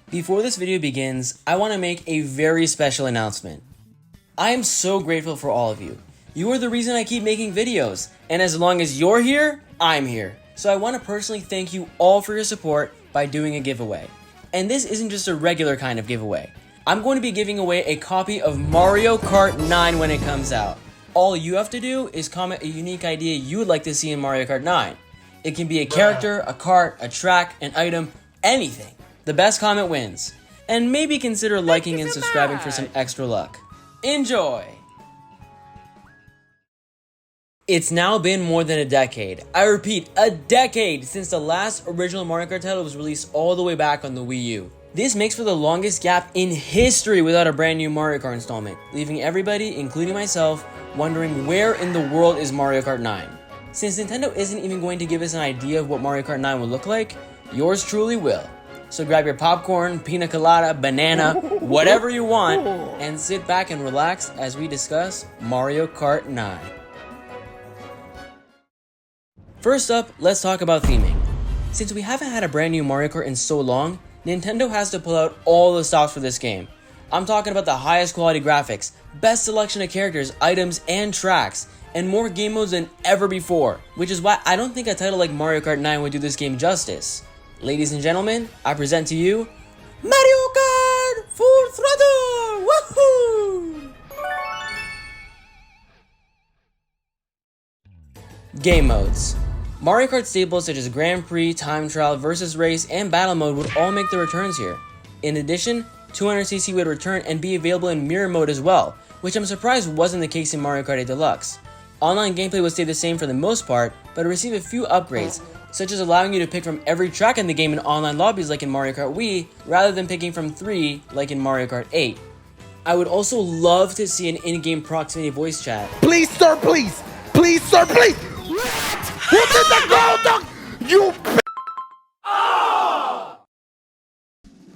Before this video begins, I want to make a very special announcement. I am so grateful for all of you. You are the reason I keep making videos, and as long as you're here, I'm here. So I want to personally thank you all for your support by doing a giveaway. And this isn't just a regular kind of giveaway. I'm going to be giving away a copy of Mario Kart 9 when it comes out. All you have to do is comment a unique idea you would like to see in Mario Kart 9. It can be a character, a cart, a track, an item, anything. The best comment wins. And maybe consider liking and subscribing for some extra luck. Enjoy! It's now been more than a decade. I repeat, a decade since the last original Mario Kart title was released all the way back on the Wii U. This makes for the longest gap in history without a brand new Mario Kart installment, leaving everybody, including myself, wondering where in the world is Mario Kart 9. Since Nintendo isn't even going to give us an idea of what Mario Kart 9 will look like, yours truly will. So grab your popcorn, pina colada, banana, whatever you want, and sit back and relax as we discuss Mario Kart 9. First up, let's talk about theming. Since we haven't had a brand new Mario Kart in so long, Nintendo has to pull out all the stops for this game. I'm talking about the highest quality graphics, best selection of characters, items, and tracks, and more game modes than ever before, which is why I don't think a title like Mario Kart 9 would do this game justice. Ladies and gentlemen, I present to you Mario Kart Full Throttle! Woohoo! Game modes. Mario Kart staples such as Grand Prix, Time Trial, Versus Race, and Battle Mode would all make their returns here. In addition, 200cc would return and be available in Mirror Mode as well, which I'm surprised wasn't the case in Mario Kart 8 Deluxe. Online gameplay would stay the same for the most part, but receive a few upgrades, such as allowing you to pick from every track in the game in online lobbies like in Mario Kart Wii, rather than picking from 3 like in Mario Kart 8. I would also love to see an in-game proximity voice chat. Please, sir, please! Please, sir, please! What did the girl do? You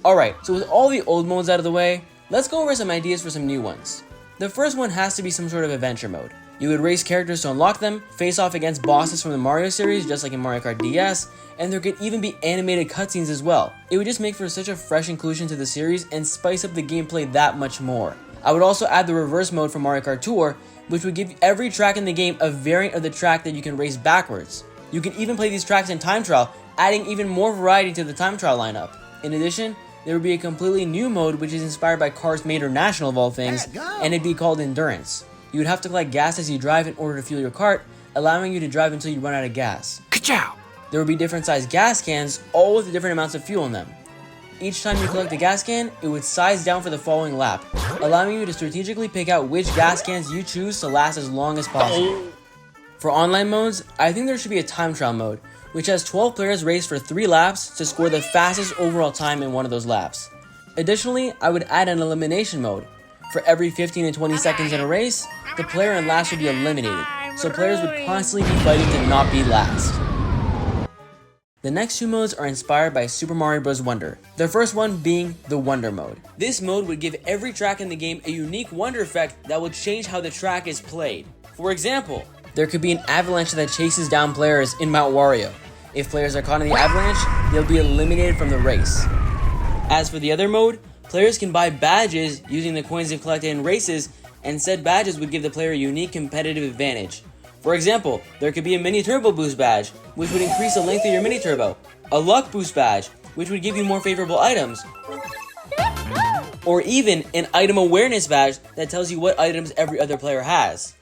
Alright, so with all the old modes out of the way, let's go over some ideas for some new ones. The first one has to be some sort of adventure mode. You would race characters to unlock them, face off against bosses from the Mario series just like in Mario Kart DS, and there could even be animated cutscenes as well. It would just make for such a fresh inclusion to the series and spice up the gameplay that much more. I would also add the reverse mode from Mario Kart Tour, which would give every track in the game a variant of the track that you can race backwards. You can even play these tracks in Time Trial, adding even more variety to the Time Trial lineup. In addition, there would be a completely new mode which is inspired by Cars Made International of all things, and it'd be called Endurance. You would have to collect gas as you drive in order to fuel your cart, allowing you to drive until you run out of gas. Ka-chow! There would be different sized gas cans, all with different amounts of fuel in them. Each time you collect a gas can, it would size down for the following lap, allowing you to strategically pick out which gas cans you choose to last as long as possible. For online modes, I think there should be a time trial mode, which has 12 players race for 3 laps to score the fastest overall time in one of those laps. Additionally, I would add an elimination mode. For every 15 and 20 seconds in a race, the player in last would be eliminated, so players would constantly be fighting to not be last. The next 2 modes are inspired by Super Mario Bros. Wonder, the first one being the Wonder mode. This mode would give every track in the game a unique wonder effect that would change how the track is played. For example, there could be an avalanche that chases down players in Mount Wario. If players are caught in the avalanche, they'll be eliminated from the race. As for the other mode, players can buy badges using the coins they've collected in races, and said badges would give the player a unique competitive advantage. For example, there could be a mini turbo boost badge, which would increase the length of your mini turbo, a luck boost badge, which would give you more favorable items, or even an item awareness badge that tells you what items every other player has.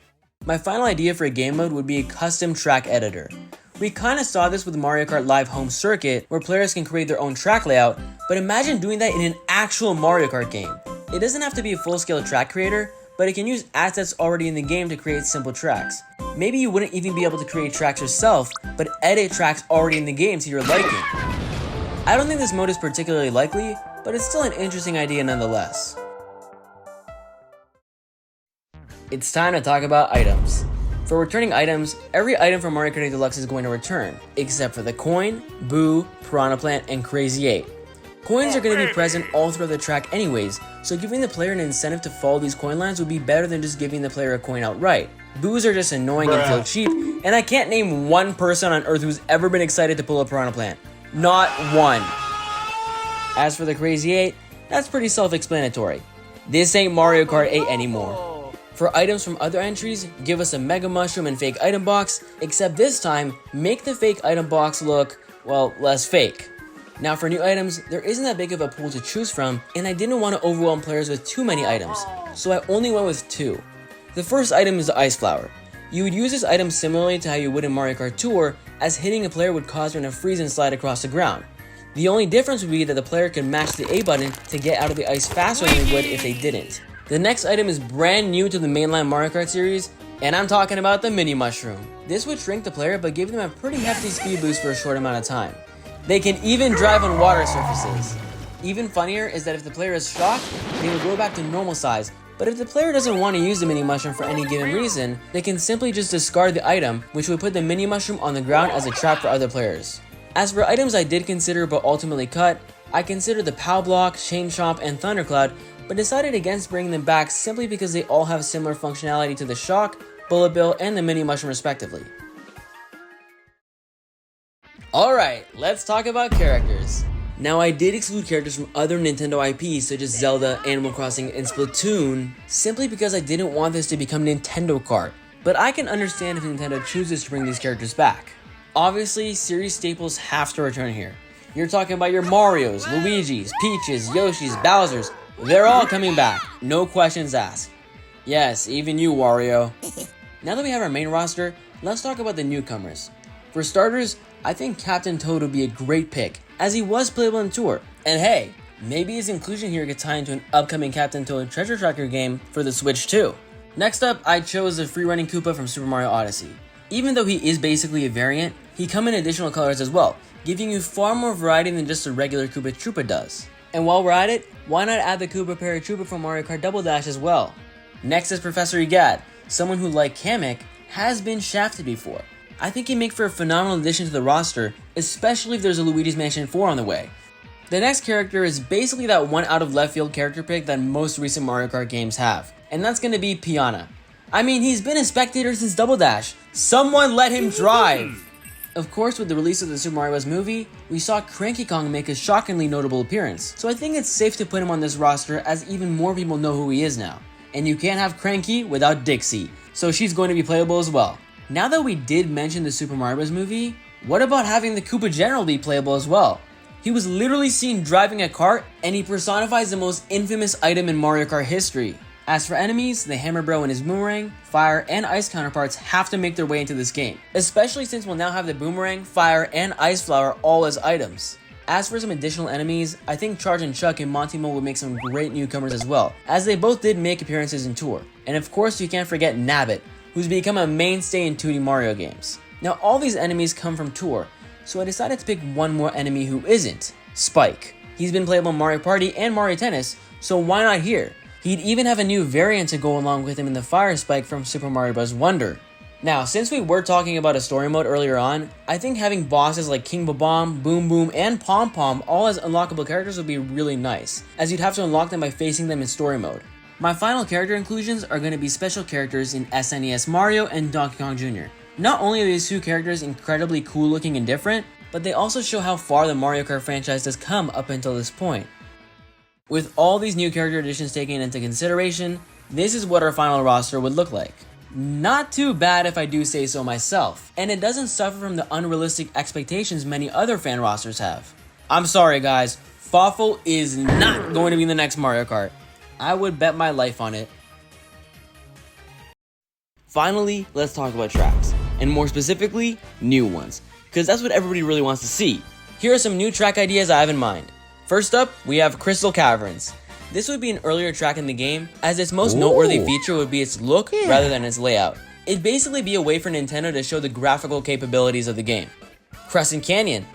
My final idea for a game mode would be a custom track editor. We kinda saw this with Mario Kart Live Home Circuit, where players can create their own track layout, but imagine doing that in an actual Mario Kart game. It doesn't have to be a full-scale track creator, but it can use assets already in the game to create simple tracks. Maybe you wouldn't even be able to create tracks yourself, but edit tracks already in the game to your liking. I don't think this mode is particularly likely, but it's still an interesting idea nonetheless. It's time to talk about items. For returning items, every item from Mario Kart 8 Deluxe is going to return, except for the coin, Boo, Piranha Plant, and Crazy 8. Coins are going to be present all throughout the track anyways, so giving the player an incentive to follow these coin lines would be better than just giving the player a coin outright. Boos are just annoying and feel cheap, and I can't name one person on Earth who's ever been excited to pull a Piranha Plant. Not one. As for the Crazy 8, that's pretty self-explanatory. This ain't Mario Kart 8 anymore. For items from other entries, give us a Mega Mushroom and fake item box, except this time, make the fake item box look, well, less fake. Now for new items, there isn't that big of a pool to choose from, and I didn't want to overwhelm players with too many items, so I only went with 2. The first item is the Ice Flower. You would use this item similarly to how you would in Mario Kart Tour, as hitting a player would cause them to freeze and slide across the ground. The only difference would be that the player could mash the A button to get out of the ice faster than they would if they didn't. The next item is brand new to the mainline Mario Kart series, and I'm talking about the Mini Mushroom. This would shrink the player but give them a pretty hefty speed boost for a short amount of time. They can even drive on water surfaces. Even funnier is that if the player is shocked, they will go back to normal size, but if the player doesn't want to use the Mini Mushroom for any given reason, they can simply just discard the item, which would put the Mini Mushroom on the ground as a trap for other players. As for items I did consider but ultimately cut, I considered the Pow Block, Chain Chomp, and Thundercloud, but decided against bringing them back simply because they all have similar functionality to the Shock, Bullet Bill, and the Mini Mushroom respectively. Alright, let's talk about characters. Now I did exclude characters from other Nintendo IPs such as Zelda, Animal Crossing, and Splatoon, simply because I didn't want this to become Nintendo Kart, but I can understand if Nintendo chooses to bring these characters back. Obviously, series staples have to return here. You're talking about your Marios, Luigis, Peaches, Yoshis, Bowsers. They're all coming back, no questions asked. Yes, even you, Wario. Now that we have our main roster, let's talk about the newcomers. For starters, I think Captain Toad would be a great pick, as he was playable in Tour. And hey, maybe his inclusion here could tie into an upcoming Captain Toad Treasure Tracker game for the Switch too. Next up, I chose the free-running Koopa from Super Mario Odyssey. Even though he is basically a variant, he comes in additional colors as well, giving you far more variety than just a regular Koopa Troopa does. And while we're at it, why not add the Koopa Paratroopa from Mario Kart Double Dash as well? Next is Professor Egad, someone who, like Kamek, has been shafted before. I think he'd make for a phenomenal addition to the roster, especially if there's a Luigi's Mansion 4 on the way. The next character is basically that one out of left field character pick that most recent Mario Kart games have, and that's gonna be Piana. I mean, he's been a spectator since Double Dash. Someone let him drive! Of course, with the release of the Super Mario Bros. Movie, we saw Cranky Kong make a shockingly notable appearance, so I think it's safe to put him on this roster as even more people know who he is now. And you can't have Cranky without Dixie, so she's going to be playable as well. Now that we did mention the Super Mario Bros. Movie, what about having the Koopa General be playable as well? He was literally seen driving a cart, and he personifies the most infamous item in Mario Kart history. As for enemies, the Hammer Bro and his Boomerang, Fire, and Ice counterparts have to make their way into this game, especially since we'll now have the Boomerang, Fire, and Ice Flower all as items. As for some additional enemies, I think Charge and Chuck and Monty Mole would make some great newcomers as well, as they both did make appearances in Tour. And of course you can't forget Nabbit, who's become a mainstay in 2D Mario games. Now all these enemies come from Tour, so I decided to pick one more enemy who isn't, Spike. He's been playable in Mario Party and Mario Tennis, so why not here? He'd even have a new variant to go along with him in the Fire Spike from Super Mario Bros. Wonder. Now, since we were talking about a story mode earlier on, I think having bosses like King Bob-omb, Boom Boom, and Pom Pom all as unlockable characters would be really nice, as you'd have to unlock them by facing them in story mode. My final character inclusions are going to be special characters in SNES Mario and Donkey Kong Jr. Not only are these two characters incredibly cool looking and different, but they also show how far the Mario Kart franchise has come up until this point. With all these new character additions taken into consideration, this is what our final roster would look like. Not too bad if I do say so myself, and it doesn't suffer from the unrealistic expectations many other fan rosters have. I'm sorry guys, Fawful is not going to be in the next Mario Kart. I would bet my life on it. Finally, let's talk about tracks, and more specifically, new ones, because that's what everybody really wants to see. Here are some new track ideas I have in mind. First up, we have Crystal Caverns. This would be an earlier track in the game, as its most noteworthy feature would be its look rather than its layout. It'd basically be a way for Nintendo to show the graphical capabilities of the game. Crescent Canyon.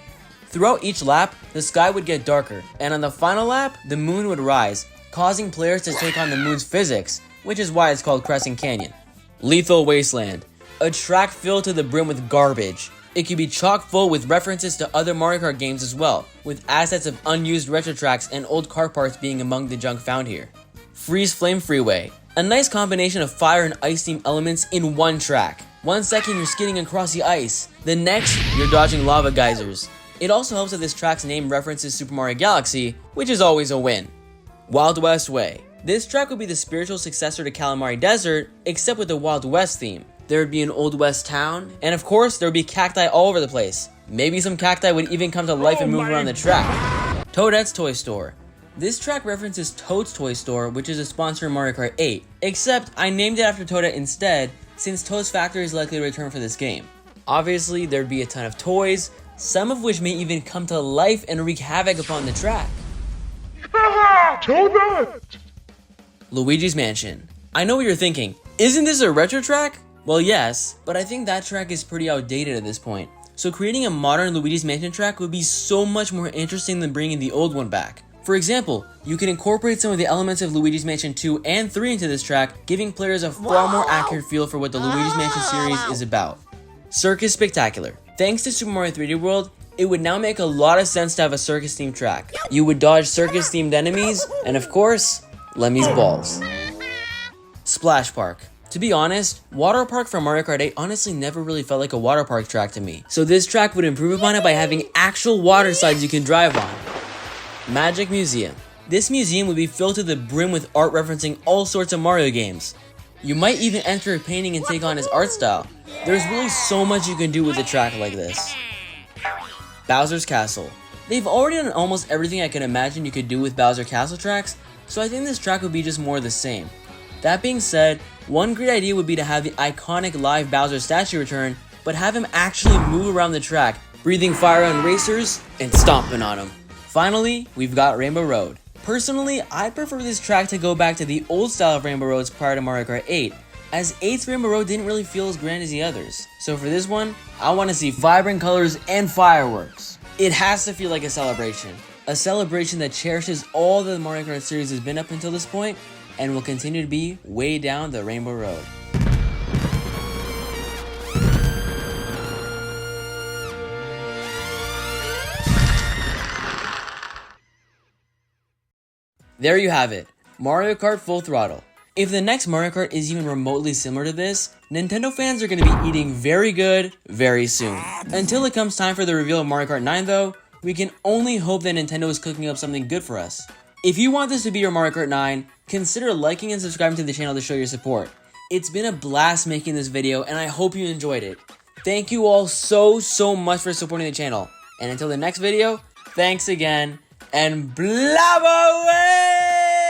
Throughout each lap, the sky would get darker, and on the final lap, the moon would rise, causing players to take on the moon's physics, which is why it's called Crescent Canyon. Lethal Wasteland. A track filled to the brim with garbage. It could be chock full with references to other Mario Kart games as well, with assets of unused retro tracks and old car parts being among the junk found here. Freeze Flame Freeway. A nice combination of fire and ice theme elements in one track. 1 second you're skidding across the ice, the next you're dodging lava geysers. It also helps that this track's name references Super Mario Galaxy, which is always a win. Wild West Way. This track would be the spiritual successor to Calamari Desert, except with the Wild West theme. There would be an Old West town, and of course, there would be cacti all over the place. Maybe some cacti would even come to life and move around the track. Toadette's Toy Store. This track references Toad's Toy Store, which is a sponsor of Mario Kart 8, except I named it after Toadette instead, since Toad's factory is likely to return for this game. Obviously, there'd be a ton of toys, some of which may even come to life and wreak havoc upon the track. Toadette! Luigi's Mansion. I know what you're thinking, isn't this a retro track? Well, yes, but I think that track is pretty outdated at this point. So creating a modern Luigi's Mansion track would be so much more interesting than bringing the old one back. For example, you can incorporate some of the elements of Luigi's Mansion 2 and 3 into this track, giving players a far more accurate feel for what the Luigi's Mansion series is about. Circus Spectacular. Thanks to Super Mario 3D World, it would now make a lot of sense to have a circus-themed track. You would dodge circus-themed enemies, and of course, Lemmy's balls. Splash Park. To be honest, Water Park from Mario Kart 8 honestly never really felt like a water park track to me, so this track would improve upon it by having actual water slides you can drive on. Magic Museum. This museum would be filled to the brim with art referencing all sorts of Mario games. You might even enter a painting and take on his art style. There's really so much you can do with a track like this. Bowser's Castle. They've already done almost everything I can imagine you could do with Bowser Castle tracks, so I think this track would be just more of the same. That being said, one great idea would be to have the iconic live Bowser statue return, but have him actually move around the track, breathing fire on racers and stomping on them. Finally, we've got Rainbow Road. Personally, I prefer this track to go back to the old style of Rainbow Roads prior to Mario Kart 8, as 8's Rainbow Road didn't really feel as grand as the others. So for this one, I want to see vibrant colors and fireworks. It has to feel like a celebration that cherishes all that the Mario Kart series has been up until this point, and will continue to be way down the Rainbow Road. There you have it, Mario Kart Full Throttle. If the next Mario Kart is even remotely similar to this, Nintendo fans are going to be eating very good very soon. Until it comes time for the reveal of Mario Kart 9 though, we can only hope that Nintendo is cooking up something good for us. If you want this to be your Mario Kart 9, consider liking and subscribing to the channel to show your support. It's been a blast making this video and I hope you enjoyed it. Thank you all so much for supporting the channel. And until the next video, thanks again and blab away!